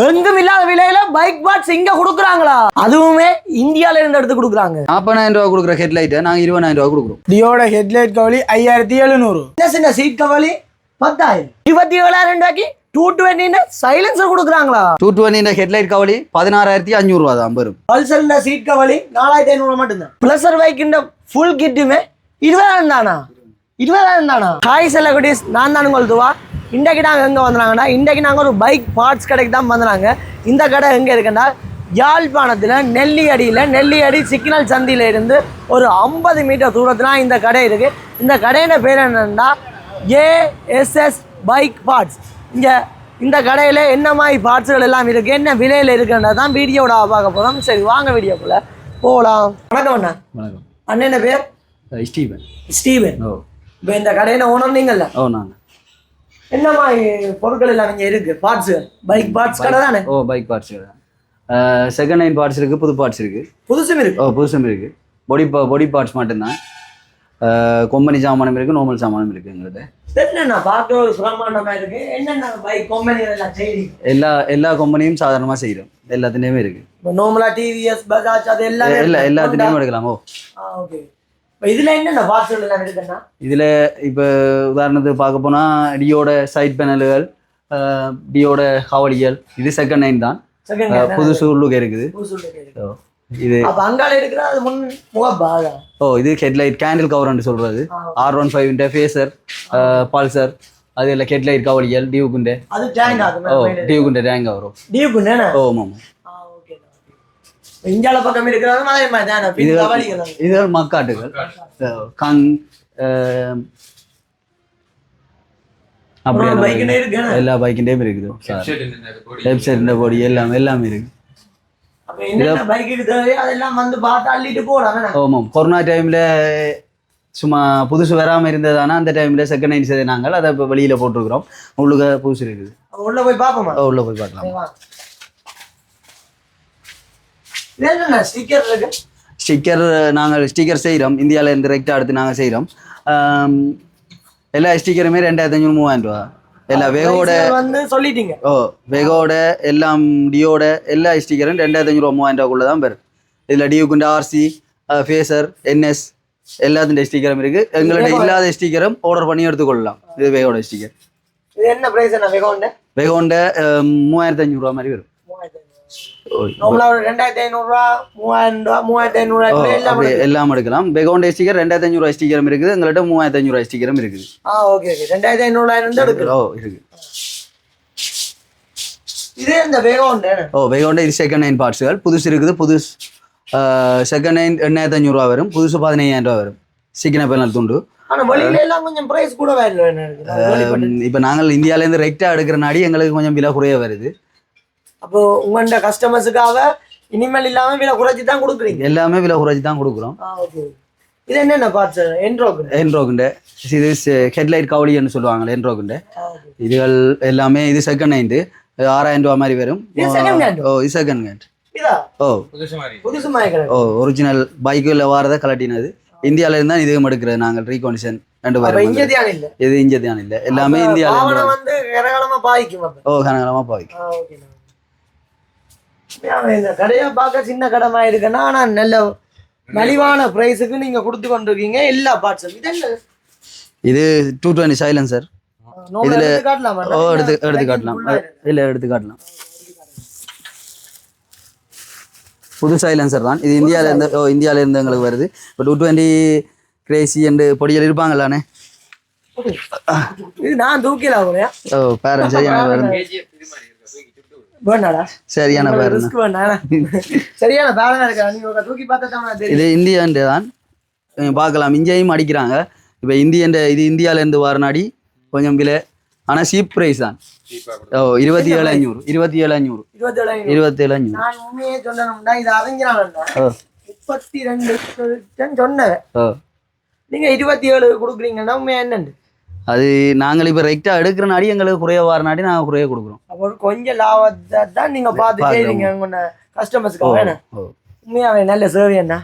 எங்கும் இல்லாத விலையில பைக் பார்ட்ஸ் இங்க கொடுக்குறாங்களா? அதுவுமே இந்தியால இருந்து எடுத்து கொடுக்குறாங்க. 40,000 கொடுக்குற ஹெட்லைட்டை நாங்கள் 20,000 கொடுக்குறோம். டியோட ஹெட்லைட் கவலி 5700. சின்ன சின்ன சீட் கவலி 10,000. 27,000 ரூபாய்க்கு 220 சைலன்சர் கொடுக்குறாங்களா? 220 ஹெட்லைட் கவலி 16,500 ரூபா தான் வரும். பல்சர் சீட் கவலி 4,500 மட்டும்தான். பிளஸர் பைக்கின் ஃபுல் கிட்டுமே 20,000 தானா? 20,000 தானா? ஹாய் செல்லகுட்டீஸ், நான் தான் உங்களுதுவா. இன்றைக்கு நாங்கள் எங்கே வந்துனாங்கன்னா, இன்றைக்கு நாங்கள் ஒரு பைக் பார்ட்ஸ் கடைக்கு தான் வந்துனாங்க. இந்த கடை எங்கே இருக்குன்னா, யாழ்ப்பாணத்தில் நெல்லியடி சிக்னல் சந்தியில் இருந்து ஒரு 50 மீட்டர் தூரத்தில் இந்த கடை இருக்குது. இந்த கடையோட பேர் என்னென்னா ஏஎஸ்எஸ் பைக் பார்ட்ஸ். இங்கே இந்த கடையில் என்ன மாதிரி பார்ட்ஸுகள் எல்லாம் இருக்குது, என்ன விலையில் இருக்குன்றது தான் வீடியோட பார்க்க போகிறோம். சரி, வாங்க வீடியோக்குள்ளே போகலாம். வணக்கம் அண்ணா. வணக்கம். அண்ணன் பேர் ஸ்டீவன். ஓ, இப்போ இந்த கடையில் ஓனர் நீங்கள்ல? ஓ, நாங்கள். என்ன மாதிரி பொருட்கள் எல்லாம் இங்கே இருக்குது? பார்ட்ஸு, பைக் பார்ட்ஸ் கடை தானே? ஓ, பைக் பார்ட்ஸ் கடை. செகண்ட் ஹேண்ட் பார்ட்ஸ் இருக்குது, புது பார்ட்ஸ் இருக்குது. புதுசும் இருக்குது? ஓ, புதுசும் இருக்குது. பொடி பார்ட்ஸ் மட்டும்தான். கம்பெனி சாமானம் இருக்குது, நார்மல் சாமானம் இருக்குது எங்கள்கிட்ட. என்னென்ன பார்க்க ஒரு பிரமாண்டமாக இருக்குது? என்னென்ன பைக் கம்பெனி எல்லாம் செய்யுங்க? எல்லா கம்பெனியும் சாதாரணமாக செய்கிறோம். எல்லாத்துலேயுமே இருக்குது. இப்போ நார்மலாக டிவிஎஸ், பஜாஜ் அது எல்லாம் எல்லாத்துலேயும் எடுக்கலாம். ஓ, ஓகே. இப்போ இதில் என்னென்ன பார்ட்ஸ்கள் எல்லாம் இருக்குன்னா? இதில் இப்போ உதாரணத்துக்கு பார்க்க போனால் டியோட சைட் பேனல்கள், டியோட கவலிகள், இது செகண்ட் ஹேண்ட் தான். புதுசு உள்ளுக்கு இருக்குது. இது அங்கால இருக்கிற அது முன் முகப்பாக. ஓ, இது ஹெட்லைட் கேண்டில் கவர்னு சொல்றது. R15 ஃபேசர், பல்சர், அது இல்லை ஹெட்லைட் கவலிகள் டியூக்குண்டே. அது டேங்க் ஆகும். ஓ, டியூக்குண்டே டேங்க் வரும். டியூக்குண்டே. ஓ, ஆமாம். இந்தியாவில் பக்கம் இருக்கிறதும் அதே மாதிரி தான். இது மக்காட்டுகள், கங், அப்படியே எல்லா பைக்கின்டையும் இருக்குது. வெப்சைட் இந்த பொடி எல்லாமே இருக்கு. ஆமாம், கொரோனா டைம்ல சும்மா புதுசு வராமல் இருந்ததானா அந்த டைம்ல செகண்ட் ஹேண்ட் செய்த நாங்கள் அதை இப்போ வெளியில போட்டிருக்கிறோம். உள்ளுக புதுசு இருக்குது. உள்ள போய் பார்ப்போமா? உள்ள போய் பார்க்கலாம். ஸ்டிக்கர் நாங்கள் ஸ்டிக்கர் செய்கிறோம். இந்தியாவில் இருந்து டைரெக்டாக எடுத்து நாங்கள் செய்கிறோம். எல்லா ஸ்டிக்கருமே 2,500 3,000 ரூபா. எல்லா வேகோட சொல்லிட்டீங்க. ஓ, வேகோட எல்லாம் டியோட எல்லா ஸ்டிக்கரும் 2,500 ரூபா 3,000 ரூபாக்குள்ள தான் வரும். இதில் டியூக்குண்ட RC, ஃபேசர், NS எல்லாத்தின் ஸ்டிக்கரும் இருக்கு. எங்கள்கிட்ட இல்லாத ஸ்டிக்கரும் ஆர்டர் பண்ணி எடுத்துக்கொள்ளலாம். இது வேகோட ஸ்டிக்கர். இது என்ன பிரைஸ்? வேகோண்ட 3,500 ரூபா மாதிரி வரும். 2,500 ரூபா 3,000 ரூபா 3,500 எல்லாம் எடுக்கலாம். பெகோண்டே ஸ்டிக்கர் 2,500 ரூபாய் ஸ்டிக்கரும் இருக்குது. எங்கள்கிட்ட 3,500 ரூபாய் ஸ்டிக்கரும் இருக்குது. ஓகே. 2,500 இருந்து எடுக்கலாம். ஓ, இருக்கு. இதே இந்த வேகோண்டே. ஓ, வேகோண்டே இது செகண்ட் ஹேண்ட் பார்ட்ஸ்கள். புதுசு இருக்குது. புதுசு செகண்ட் ஹேண்ட் 8,500 ரூபா வரும். புதுசு 15,000 ரூபா வரும். சிக்கன பேனல் துண்டு. கொஞ்சம் பிரைஸ் கூட இப்போ நாங்கள் இந்தியாவிலேருந்து ரைட்டாக எடுக்கிற நாடி எங்களுக்கு கொஞ்சம் விலை குறைய வருது. அப்போ உங்கள்கிட்ட கஸ்டமர்ஸுக்காக இனிமேல் இல்லாம விலை குறைச்சி தான் கொடுக்குறீங்க? எல்லாமே விலை குறைச்சி தான் கொடுக்குறோம். இது என்னென்ன பார்ட்ஸ்? என்ரோகுண்டே இது ஹெட்லைட் கவலின்னு சொல்லுவாங்க. என்ரோகுண்டே இதுகள் எல்லாமே. இது செகண்ட் ஹேண்டு 6,000 ரூபா மாதிரி வரும். ஓ, இது செகண்ட் ஹேண்ட். ஓ, ஓ, ஒரிஜினல் பைக்கில் வாரதை கலட்டினது. இந்தியாவில இருந்தா இதுவும் எடுக்கிறது நாங்கள். ரீகண்டிஷன் ரெண்டு பேரும். இது இங்கே தான் இல்லை, எல்லாமே இந்தியாவில. ஓ, கனகாலமா பாய்க்கும். இந்த கடையை பார்க்க சின்ன கடமா இருக்குன்னா, ஆனா நல்ல மலிவான பிரைஸுக்கு நீங்க கொடுத்து கொண்டிருக்கீங்க எல்லா பார்ட்ஸும். இது 220 சைலன்சர். இதுல காட்டலாம். ஓ, எடுத்து காட்டலாம். இல்ல, எடுத்து காட்டலாம். புது சைலன்சர் தான் இது. இந்தியாவில இருந்து எங்களுக்கு வருது. இப்போ 220 கிரேசி அண்டு பொடியல் இருப்பாங்களானே. இது நான் தூக்கிலாம். ஓ, பேரன் சரியான பேரன். சரியான பேரன். சரியான பேரனா இருக்கா? நீங்க தூக்கி பார்த்தா இது இந்தியன் தான் பார்க்கலாம். இங்கேயும் அடிக்கிறாங்க. இப்போ இது இந்தியாவில இருந்து வர நாடி கொஞ்சம் விலை. ஆனா சீப் பிரைஸ் தான். ஓ, 27,500. 27,500. நான் உண்மையே சொன்னா இது அறிஞ்சாங்க 32 சொன்னேன். நீங்க 27 கொடுக்குறீங்கன்னா உண்மையா என்னண்டு? அது நாங்கள் இப்போ ரைட்டாக எடுக்கிற நாடி எங்களுக்கு குறைய வர நாடி நாங்கள் குறைய கொடுக்குறோம். அப்போ கொஞ்சம் லாபத்தை தான் நீங்க பார்த்து செய்றீங்க உங்க கஸ்டமர்ஸ்க்கு. வேணும் உண்மையாவே நல்ல சேவை என்ன.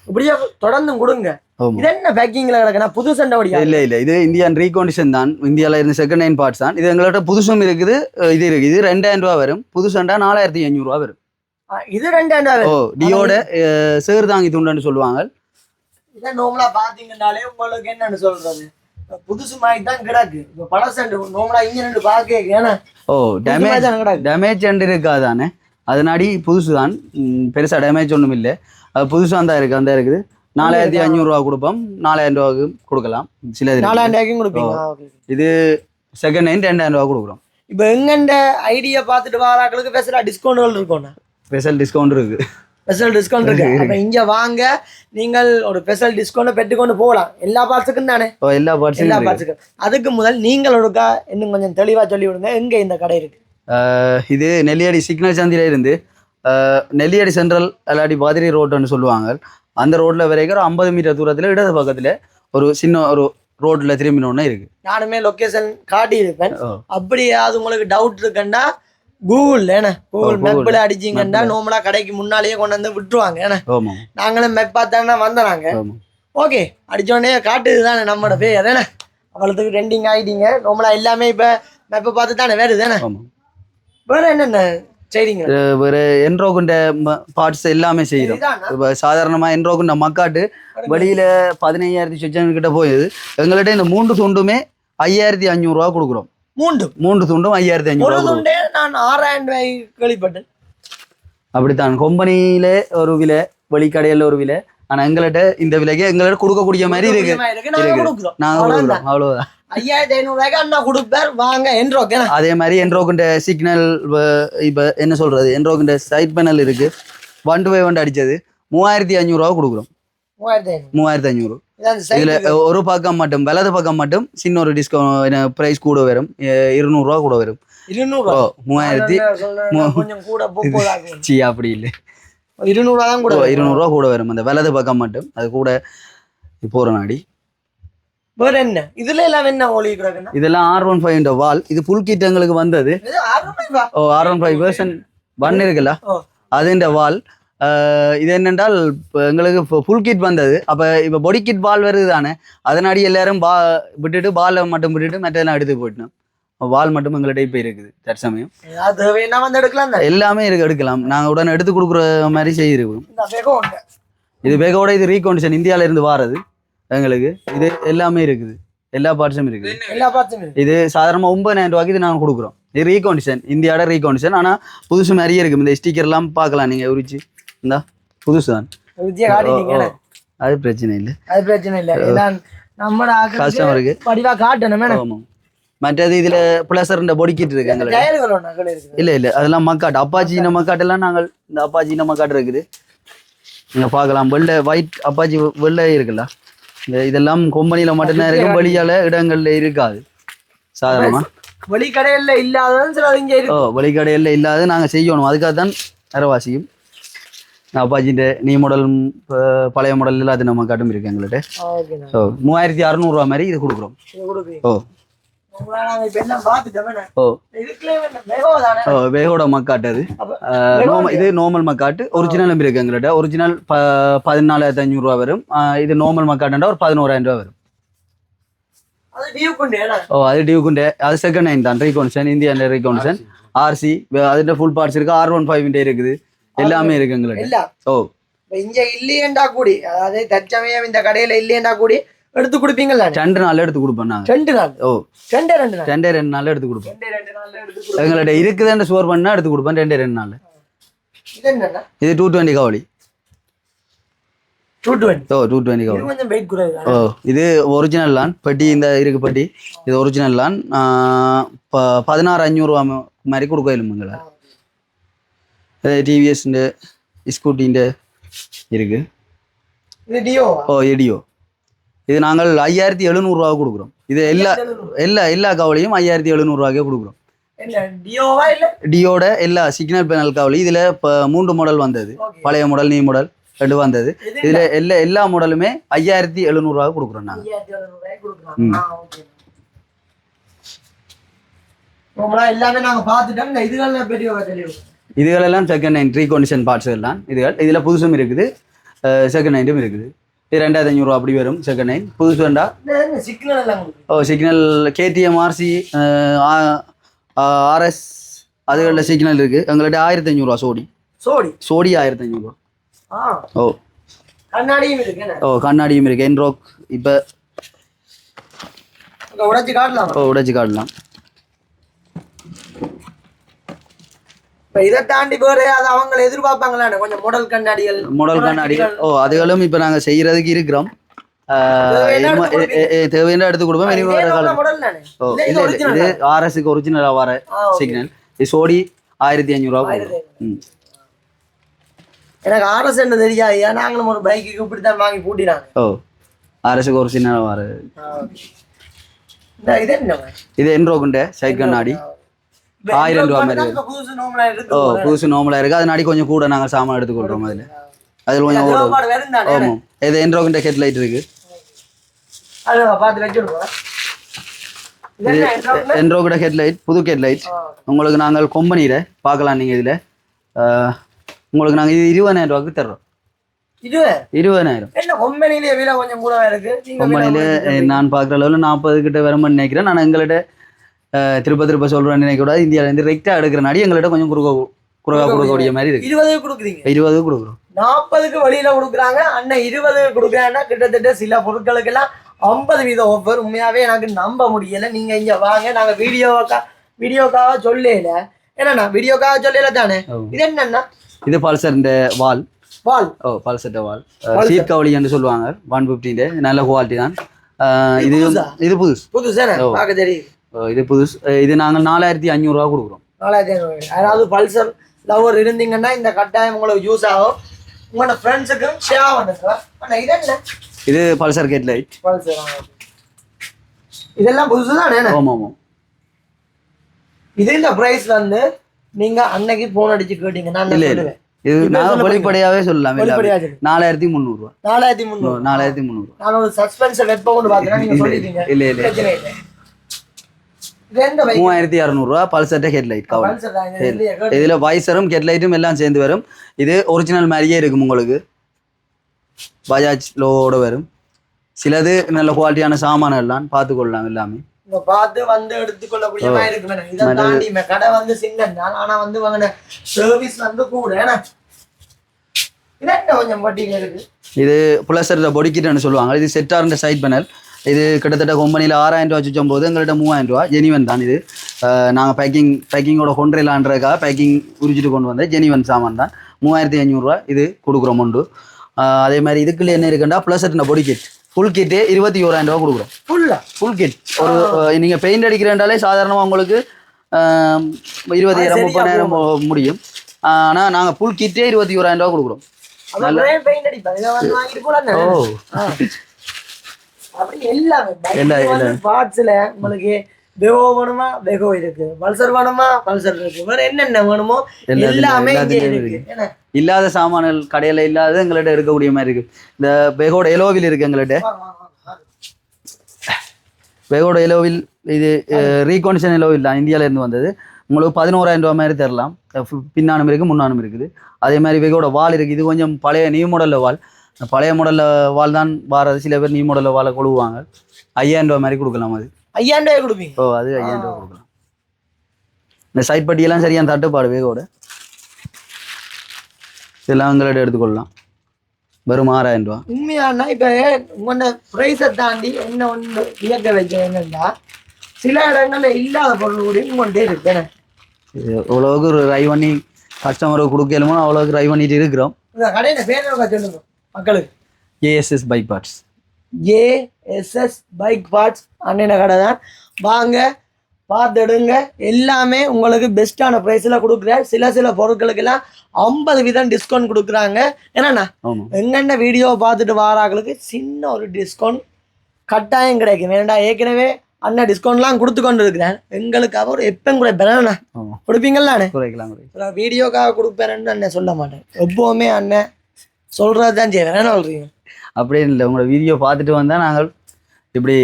இப்படியே தொடர்ந்து கொடுங்க. ஆமா. இது என்ன பேக்கிங்ல கிடக்குனா புது சண்டை ஓடியா இல்ல இல்ல இது இந்தியன் ரீகண்டிஷன் தான், இந்தியால இருந்து செகண்ட் ஹேண்ட் பார்ட்ஸ் தான் இது. எங்கள்கிட்ட புதுசும் இருக்குது, இது இருக்கு. இது 2000 வரும், புதுசண்டா 4500 வரும். இது 2000 ஓ டியோட சேர்தாங்கி துண்டுன்னு சொல்லுவாங்க. இதை நோமலா பாத்தீங்கன்னாலே உங்களுக்கு என்னன்னு சொல்றது புதுசு மாதிரி தான் கிடக்கு. இப்போ பழசண்டு நோமலா இங்க ரெண்டு பாக்க ஏன்னா ஓ டேமேஜ் அண்ட் இருக்காதானே, அதனாடி புதுசு தான். பெருசா டேமேஜ் ஒன்றும் இல்லை, அது புதுசா தான் இருக்கு. அந்த இருக்குது 4500 கொடுப்போம், 4000 ரூபாய்க்கு கொடுக்கலாம். சில 4000 கொடுப்பீங்க. இது செகண்ட் ஹேண்ட் 2000 கொடுக்குறோம். இப்போ எங்கண்ட ஐடியா பார்த்துட்டு வாராக்களுக்கு ஸ்பெஷலா டிஸ்கவுண்ட்கள் இருக்கும். ஸ்பெஷல் டிஸ்கவுண்ட் இருக்கு, ஸ்பெஷல் டிஸ்கவுண்ட் இருக்கு. அப்ப இங்க வாங்க, நீங்கள் ஒரு ஸ்பெஷல் டிஸ்கவுண்ட் பெற்றுக்கொண்டு போகலாம். எல்லா பார்ட்ஸுக்கும் தானே, எல்லா பார்ட்ஸுக்கும். அதுக்கு முதல் நீங்கள் ஒருக்கா இன்னும் கொஞ்சம் தெளிவா சொல்லி விடுங்க, எங்க இந்த கடை இருக்கு. இது நெல்லியடி சிக்னல் சந்தில இருந்து நெல்லியடி சென்ட்ரல் அல்லாடி பாதிரி ரோடுன்னு சொல்லுவாங்க. அந்த ரோட்ல வரைக்கும் ஒரு 50 மீட்டர் தூரத்துல இடது பக்கத்துல ஒரு சின்ன ஒரு ரோட்ல திரும்பினோன்னு இருக்கு. நானுமே லொகேஷன் காட்டி இருப்பேன். அப்படியாவது உங்களுக்கு டவுட் இருக்குன்னா கூகுள் மேப்ல அடிச்சிங்கன்னா நோமலா கடைக்கு முன்னாலேயே கொண்டு வந்து விட்டுருவாங்க. ஏன்னா நாங்களும் மேப் பார்த்தாங்கன்னா வந்தாங்க. ஓகே, அடிச்சோடனே காட்டுது தானே நம்மளோட பேர். அதானே அவ்வளோத்துக்கு ரெண்டிங் ஆகிட்டீங்க. நோமலா எல்லாமே இப்போ மேப்பை பார்த்து தானே வேறு தானே. வேற என்னென்ன செய்றீங்க? வேற என்ரோகுண்ட பார்ட்ஸ் எல்லாமே செய்யறோம். இப்போ சாதாரணமா என்ரோகுண்ட மக்காட்டு வெளியில 15000 சொச்சன் கிட்ட போகுது. எங்கள்கிட்ட இந்த 3 துண்டுமே 5500 ரூபா கொடுக்குறோம். 3 துண்டும் 5500. நான் 6000 ரூபாய் கேள்விப்பட்டேன். அப்படித்தான், கம்பெனியில ஒரு விலை, வெளிக்கடையில ஒரு விலை. ஆனா எங்கள்கிட்ட இந்த விலைக்கு எங்கள்கிட்ட கொடுக்கக்கூடிய மாதிரி இருக்கு. நாங்க கொடுக்குறோம், அவ்வளவுதான். 5500 ரூபாய்க்கு அண்ணா கொடுப்பார், வாங்க என்ரோக். அதே மாதிரி என்ரோக்குண்ட சிக்னல் இப்ப என்ன சொல்றது, என்ரோக்குண்ட சைட் பேனல் இருக்கு. 1/1 அடிச்சது 3500 ரூபா கொடுக்குறோம். 3500. இதுல ஒரு பக்கம் மட்டும், வலது பக்கம் மட்டும் சின்ன ஒரு டிஸ்கவுண்ட் பிரைஸ் கூட வரும். 200 ரூபா கூட வரும். 3000 அப்படி இல்லை, 200 ரூபா கூட வரும். அந்த வலது பக்கம் மட்டும் அது கூட போற நாடி. வேற என்ன இதுல எல்லாம் என்ன ஒளிக்கிறாங்க? இதெல்லாம் R15 வால். இது புல் கிட் எங்களுக்கு வந்தது. R15 வெர்ஷன் 1 இருக்குல்ல, அதுன்ற வால். இது என்னென்றால் எங்களுக்கு ஃபுல் கிட் வந்தது. அப்போ இப்போ பொடி கிட் பால் வருது தானே, அதனாடி எல்லாரும் விட்டுட்டு பாலை மட்டும் விட்டுட்டு மற்றெல்லாம் எடுத்து போயிட்டோம். வால் மட்டும் எங்கள்கிட்ட இப்போ இருக்குது தற்சமயம். எல்லாமே இருக்கு, எடுக்கலாம். நாங்கள் உடனே எடுத்து கொடுக்குற மாதிரி செய்திருக்கோம். இது பேக்கோட இது ரீகண்டிஷன் இந்தியாவில இருந்து வாரது எங்களுக்கு. இது எல்லாமே இருக்குது, எல்லா பார்ட்ஸும் இருக்குது. இது சாதாரணமாக 9000 ரூபாய்க்கு இது நாங்கள் கொடுக்குறோம். இது ரீகண்டிஷன், இந்தியாவோட ரீகண்டிஷன். ஆனால் புதுசு மாதிரியே இருக்கும். இந்த ஸ்டிக்கர்லாம் பார்க்கலாம் நீங்கள் உரிச்சு. இந்த புதுசு தான், அது பிரச்சனை இல்லை. கஸ்டமருக்கு மற்றது இதுல பிளஸர் பொடி கிட் இருக்கு எங்களுக்கு. இல்ல இல்ல அதெல்லாம் மக்காட்டு, அப்பாச்சி இன மக்காட்டு எல்லாம் நாங்கள் இந்த அப்பாச்சி இன மக்காட்டு இருக்குது. நீங்க பார்க்கலாம், வெள்ளை ஒயிட் அப்பாச்சி வெள்ளை இருக்குல்ல, இதெல்லாம் கொம்பனியில மட்டும்தான் இருக்கு, வெளியால இடங்கள்ல இருக்காது. சாதாரணமா வெளிக்கடையில இல்லாத வெளிக்கடையில இல்லாத நாங்க செய்யணும். அதுக்காக தான் அரைவாசியும் அப்பாச்சிന്റെ நீ மாடல் பழைய மாடல் எல்லாத்தையும் நம்ம காட்டும் இருக்கு எங்கள்கிட்ட. 3600 ரூபா மாதிரி இது கொடுக்குறோம். வேகோட மக்காட்டு அது. இது நார்மல் மக்காட்டு. ஒரிஜினலும் இருக்கு எங்கள்கிட்ட. ஒரிஜினல் 14500 ரூபா வரும். இது நார்மல் மக்காட்டுண்டா ஒரு 11000 ரூபா வரும். அது டியூக்குண்டே, அது செகண்ட் ஹேண்ட் தான், ரீகண்டிஷன், இந்தியா ரீகண்டிஷன். ஆர்சி அதுல ஃபுல் பார்ட்ஸ் இருக்கு. R15 இருக்குது, எல்லாமே இருக்கு எங்களுக்கு. இங்க இல்லையண்டா கூடி, அதாவது தற்சமயம் இந்த கடையில இல்லையண்டா கூடி எடுத்து கொடுப்பீங்களா? 2 நாள் எடுத்து கொடுப்போம் நாங்க. 2 நாள்? ஓ 2 நாள் எடுத்து கொடுப்போம். எங்கள்கிட்ட இருக்குதுன்னு ஸ்டோர் பண்ணா எடுத்து கொடுப்போம் 2 நாள். இது 220 கவலி. 220 கவலி. கொஞ்சம் வெயிட் குறைவு. ஓ இது ஒரிஜினல் லான் பெட்டி. இந்த இருக்கு பெட்டி, இது ஒரிஜினல் லான். 16500 ரூபா மாதிரி கொடுக்க இல்லைங்களா. டிவிஎஸ் ஸ்கூட்டிൻ്റെ இருக்கு. எடியோ. இது நாங்கள் 5700 ரூபா கொடுக்குறோம். இது எல்லா கவலையும் 5700 ரூபாய்க்கே கொடுக்குறோம். டியோட எல்லா சிக்னல் பேனல் கவலி. இதுல 3 மாடல் வந்தது, பழைய மாடல், நீ மாடல் 2 வந்தது. இதுல எல்லா மாடலுமே 5700 ரூபாய் கொடுக்குறோம் நாங்க. இதுகளெல்லாம் செகண்ட் ஹேண்ட் ரீகண்டிஷன் பார்ட்ஸ் எல்லாம். இதுல புதுசும் இருக்குது, செகண்ட் ஹேண்டும் இருக்குது. இது 2500 அப்படி வரும் செகண்ட் ஹேண்ட். புதுசு வேண்டா சிக்னல் எல்லாம் கொடுக்குறீங்க. சிக்னல் KTM RC RS அதுகளில் சிக்னல் இருக்குது. எங்கள்கிட்ட 1500 சோடி சோடி 1500. ஓ கண்ணாடியும் இருக்கு என்ன? கண்ணாடியும் இருக்குது. என்ரோக் இப்போ உடைச்சு காட்டலாம். உடைச்சு காட்டலாம். இப்போ இதை தாண்டி போற அது அவங்க எதிர்பார்ப்பாங்களா கொஞ்சம் மாடல் கண்ணாடிகள்? அதுகளும் இப்போ நாங்கள் செய்யறதுக்கு இருக்கிறோம். தேவையான எடுத்து கொடுப்போம். இது RSக்கு ஒரிஜினலாக வர சிக்னல். இது சோடி 1500. எனக்கு RS என்ன தெரியாது. ஏன் நாங்களும் ஒரு பைக்கு இப்படித்தான் வாங்கி பூட்டினாங்க. RSக்கு ஒரிஜினலாக வர இது என்ன? இது என்ரோக்குண்ட சைட் கண்ணாடி 1000 ரூபா மாதிரி. புதுசு நார்மலாக இருக்குது. அதனாடி கொஞ்சம் கூட நாங்கள் சாமான் எடுத்துக்கொள்கிறோம். அதில் கொஞ்சம் ஓடும். ஆமாம். இது என்ரோக்குண்ட ஹெட்லைட் இருக்குது. என்ரோக்குட ஹெட்லைட் புது ஹெட்லைட். உங்களுக்கு நாங்கள் கம்பெனியில் பார்க்கலாம். நீங்கள் இதில் உங்களுக்கு நாங்கள் இது 20000 ரூபாய்க்கு தர்றோம். 20000. கம்பெனியில் நான் பார்க்குற அளவில் 40 கிட்ட வரும்னு நினைக்கிறேன். நான் எங்கள்கிட்ட திருப்ப சொல்கிறேன்னு நினைக்கக்கூடாது. இந்தியாவிலேருந்து ரெக்டாக எடுக்கிறனாடி எங்கள்கிட்ட கொஞ்சம் குறைவாக கொடுக்கக்கூடிய மாதிரி இருக்கு. 20 கொடுக்குறீங்க? 20 கொடுக்குறோம். 40க்கு வழியில கொடுக்குறாங்க. அண்ணன் 20 கொடுக்குறாங்கன்னா கிட்டத்தட்ட சில பொருட்களுக்கெல்லாம் 50% ஆஃபர். உண்மையாவே எனக்கு நம்ப முடியல. நீங்க இங்க வாங்க. நாங்க வீடியோக்காக சொல்லல. என்னண்ணா வீடியோக்காக சொல்லல தானே? இது என்னன்னா இது பல்சர் வால் பல்சர் வால் சீட் கவலி என்று சொல்லுவாங்க. 150 நல்ல குவாலிட்டி தான். இது புதுசு தெரியும். இது புதுசு. இது நாங்கள் 4500 ரூபா கொடுக்குறோம். 4500. அதாவது பல்சர் லவர் இருந்தீங்கன்னா இந்த கட்டாயம் உங்களுக்கு யூஸ் ஆகும். உங்களோட ஃப்ரெண்ட்ஸுக்கும் ஷேர் பண்ணுங்க. இது என்ன? இது பல்சர் ஹெட்லைட். இதெல்லாம் புதுசு தானே? ஆமாம். இது இந்த பிரைஸ் வந்து நீங்க அன்னைக்கு போன் அடிச்சு கேட்டீங்கன்னா இது நான் வெளிப்படையாவே சொல்லலாம். 4300 ரூபா. 4300. நான் ஒரு சஸ்பென்ஸ் வெப்ப கொண்டு பார்த்தேன்னா நீங்க சொல்லிட்டீங்க. இல்ல 3600 ரூபா பல்சர் ஹெட்லைட் கவர். இதுல வைசரும் ஹெட்லைட்டும் எல்லாம் சேர்ந்து வரும். இது ஒரிஜினல் மாதிரியே இருக்கும். உங்களுக்கு பஜாஜ் லோவோட வரும். சிலது நல்ல குவாலிட்டியான சாமான எல்லாம் பார்த்துக்கொள்ளலாம். எல்லாமே பார்த்து வந்து எடுத்துக்கொள்ளக்கூடிய மாதிரி இருக்கு. இதை தாண்டி கடை வந்து சின்னதான். ஆனா வந்து வாங்கின சர்வீஸ் வந்து கூட கொஞ்சம் வட்டிங்க இருக்கு. இது புலசர் பொடி கிட்னு சொல்லுவாங்க. இது செட்டார்ன்ற சைட் பேனல். இது கிட்டத்தட்ட கம்பெனியில் 6000 ரூபா வச்சும் போது எங்கள்கிட்ட 3000 ரூபா ஜெனிவன் தான். இது நாங்கள் பேக்கிங்கோட கொண்டுலான்றதுக்காக பேக்கிங் உரிச்சிட்டு கொண்டு வந்த ஜெனிவன் சாமான் தான். 3500 ரூபா இது கொடுக்குறோம் உண்டு. அதே மாதிரி இதுக்குள்ள என்ன இருக்குன்னா ப்ளஸ் பொடி கிட் ஃபுல் கிட்டு 21000 ரூபா கொடுக்குறோம். Full kit. ஒரு நீங்கள் பெயிண்ட் அடிக்கிறேன்றாலே சாதாரணமாக உங்களுக்கு 20000 30000 முடியும். ஆனால் நாங்கள் ஃபுல் கிட்டே 21000 ரூபா கொடுக்குறோம். உங்களுக்கு பெகோ வேணுமா பெகோ இருக்கு, பல்சர் வேணுமா பல்சர் இருக்கு, வேற என்னென்ன வேணுமோ எல்லாமே இருக்கு. இல்லாத சாமான்கள் கடையில இல்லாத எங்கள்கிட்ட இருக்கக்கூடிய மாதிரி இருக்கு. இந்த பெகோட எலோவில் இருக்கு எங்கள்கிட்ட. பெகோட எலோவில் இது ரீகண்டிஷன் எலோவில் தான், இந்தியாவில இருந்து வந்தது. உங்களுக்கு 11000 ரூபா மாதிரி தரலாம். பின்னானும் இருக்கு முன்னானும் இருக்குது. அதே மாதிரி வெகோட வால் இருக்கு. இது கொஞ்சம் பழைய நியூ மாடல்ல வால். பழைய மாடல்ல வால் தான் வாரது. சில பேர் நியூ மாடல்ல வாழை கொழுவாங்க. 5000 ரூபா மாதிரி கொடுக்கலாம். அது 5000 ரூபாய் கொடுப்பீங்க? அது 5000 ரூபா கொடுக்கலாம். இந்த சைட் பட்டியெல்லாம் சரியான தட்டுப்பாடு வெகோட. இதெல்லாம் எங்கள்கிட்ட எடுத்துக்கொள்ளலாம். வெறும் 6000 ரூபா. உண்மையானா இப்ப உங்களோட பிரைஸை தாண்டி என்ன ஒன்று இயக்க வைக்கிறீங்கன்னா சில இடங்கள்ல இல்லாத பொருள் கூட உங்கள்கிட்ட இருக்கு. அவ்வளவுக்கு ட்ரை பண்ணி கஸ்டமருக்கு கொடுக்கலுமோ அவ்வளவுக்கு ட்ரை பண்ணிட்டு இருக்கிறோம். இந்த கடையில பேர் சொல்லுங்க மக்களுக்கு. ASS bike parts. ASS bike parts அண்ணன கடை தான். வாங்க பார்த்துடுங்க. எல்லாமே உங்களுக்கு பெஸ்ட்டான ப்ரைஸில் கொடுக்குறேன். சில பொருட்களுக்கெல்லாம் 50% டிஸ்கவுண்ட் கொடுக்குறாங்க. என்னண்ணா எங்கென்ன வீடியோ பார்த்துட்டு வாராங்களுக்கு சின்ன ஒரு டிஸ்கவுண்ட் கட்டாயம் கிடைக்கும். வேண்டா ஏற்கனவே அண்ணன் டிஸ்கவுண்ட்லாம் கொடுத்து கொண்டு இருக்கிறேன். எங்களுக்கு அவர் எப்பவும் கூட பெறண்ணா கொடுப்பீங்களாண்ணே? வீடியோக்காக கொடுப்பேன்னு அண்ணன் சொல்ல மாட்டேன். எப்போவுமே அண்ணன் சொல்கிறது தான் செய்வேன். என்ன சொல்கிறீங்க? அப்படின்னு இல்லை, உங்களோட வீடியோ பார்த்துட்டு வந்தால் நாங்கள் இப்படி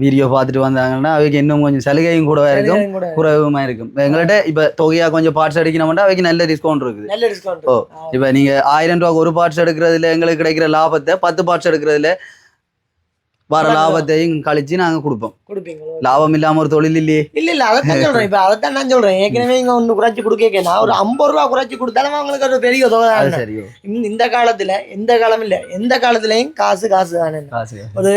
வீடியோ பார்த்துட்டு வந்தாங்கன்னா அவைக்கு இன்னும் கொஞ்சம் சலுகையும் கூட இருக்கும் குறைவுமா இருக்கும் எங்கள்கிட்ட இப்போ தொகையா கொஞ்சம் பார்ட்ஸ் எடுக்கணும்னா அவைக்கு நல்ல டிஸ்கவுண்ட் இருக்குது. நல்ல டிஸ்கவுண்ட். ஓ இப்போ நீங்க 1000 ரூபாய்க்கு ஒரு பார்ட்ஸ் எடுக்கிறதுல எங்களுக்கு கிடைக்கிற லாபத்தை 10 பார்ட்ஸ் எடுக்கிறதுல வர லாபத்தையும் கழிச்சு நாங்க கொடுப்போம். கொடுப்பீங்களா? லாபம் இல்லாம ஒரு தொழில் இல்லையே. இல்ல அதான் சொல்றேன். இப்ப அதான் நான் சொல்றேன். ஏற்கனவே இங்க ஒண்ணு குறைச்சு கொடுக்க நான் ஒரு 50 ரூபா குறைச்சு கொடுத்தாலும் அவங்களுக்கு ஒரு பெரிய தொகை தான். சரியோ இந்த காலத்துல எந்த காலம் இல்ல எந்த காலத்துலயும் காசு தானே. காசு ஒரு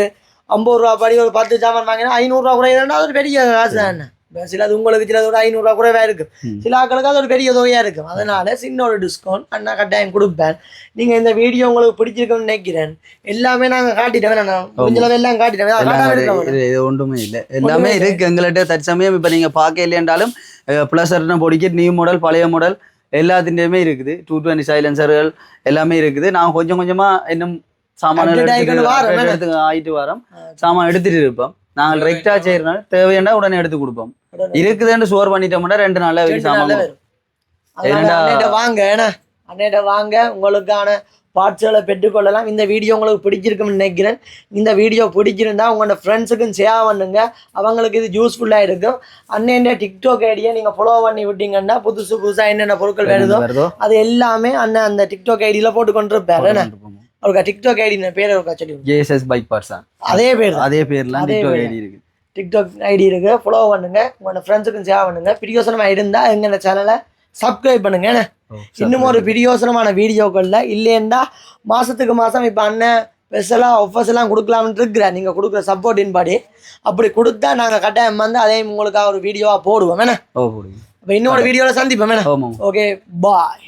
50 ரூபா படி ஒரு 10 ஜாமான் வாங்கினா 500 ரூபா குறையுதுன்னா அது ஒரு பெரிய காசு தானே. சிலது உங்களுக்கு சிலது ஒரு 500 ரூபா குறைவா இருக்கும், சில ஆட்களுக்கு அது ஒரு பெரிய தொகையா இருக்கும். அதனால சின்ன ஒரு டிஸ்கவுண்ட் அண்ணா கட்டாயம் கொடுப்பேன். நீங்க இந்த வீடியோ உங்களுக்கு பிடிச்சிருக்குன்னு நினைக்கிறேன். எல்லாமே நாங்க காட்டிட்டேன், எல்லாம் காட்டிட்டேன். இது ஒன்றுமே இல்லை, எல்லாமே இருக்கு எங்கள்கிட்ட தற்சமயம். இப்ப நீங்க பார்க்க இல்லையாண்டாலும் பிளஸர்னா பொடிக்கிட் நியூ மாடல் பழைய மாடல் எல்லாத்தின்டையுமே இருக்குது. 220 சைலன்சர்கள் எல்லாமே இருக்குது. நான் கொஞ்சம் கொஞ்சமா இன்னும் சாமான ஆயிட்டு வரோம், சாமான் எடுத்துட்டு இருப்போம். நாங்கள் ரெக்டா செய்யறதுனால தேவையான உடனே எடுத்து கொடுப்போம். இருக்குதுன்னு சோர் பண்ணிட்டோம்னா 2 நாள்ல சாமான் வாங்க. ஏன்னா அண்ணேட்ட வாங்க, உங்களுக்கான பார்ட்ஸ்களை பெற்றுக்கொள்ளலாம். இந்த வீடியோ உங்களுக்கு பிடிச்சிருக்குன்னு நினைக்கிறேன். இந்த வீடியோ பிடிச்சிருந்தா உங்களோட ஃப்ரெண்ட்ஸுக்கும் ஷேர் பண்ணுங்க, அவங்களுக்கு இது யூஸ்ஃபுல்லாக இருக்கும். அண்ணன் டிக்டாக் ஐடியை நீங்கள் ஃபாலோ பண்ணி விட்டீங்கன்னா புதுசாக என்னென்ன பொருட்கள் வருதோ அது எல்லாமே அண்ணன் அந்த டிக்டாக் ஐடியில் போட்டு கொண்டிருப்பாரு. அவருக்கு டிக்டாக் ஐடி பேர் சொல்லி ஜேஎஸ்எஸ் பைக் பார்ட்ஸ் அதே பேர்லாம் டிக்டாக் ஐடி இருக்கு. டிக்டாக் ஐடி இருக்கு, ஃபாலோ பண்ணுங்க, உங்களோட ஃப்ரெண்ட்ஸுக்கும் ஷேர் பண்ணுங்க. பிரியோசனமாக இருந்தால் எங்கள் சேனலை சப்ஸ்கிரைப் பண்ணுங்க. இன்னும் ஒரு பிரியோசனமான வீடியோக்கள்ல இல்லைன்னா மாசத்துக்கு மாசம் இப்போ அண்ணன் ஸ்பெஷலாக ஆஃபர்ஸ் எல்லாம் கொடுக்கலாம்னு இருக்கிறேன். நீங்கள் கொடுக்குற சப்போர்ட்டின் படி அப்படி கொடுத்தா நாங்கள் கட்டாயம் வந்து அதே உங்களுக்காக ஒரு வீடியோவாக போடுவோம். வேணா இப்போ இன்னொரு வீடியோவில் சந்திப்போம். வேணா ஓகே பாய்.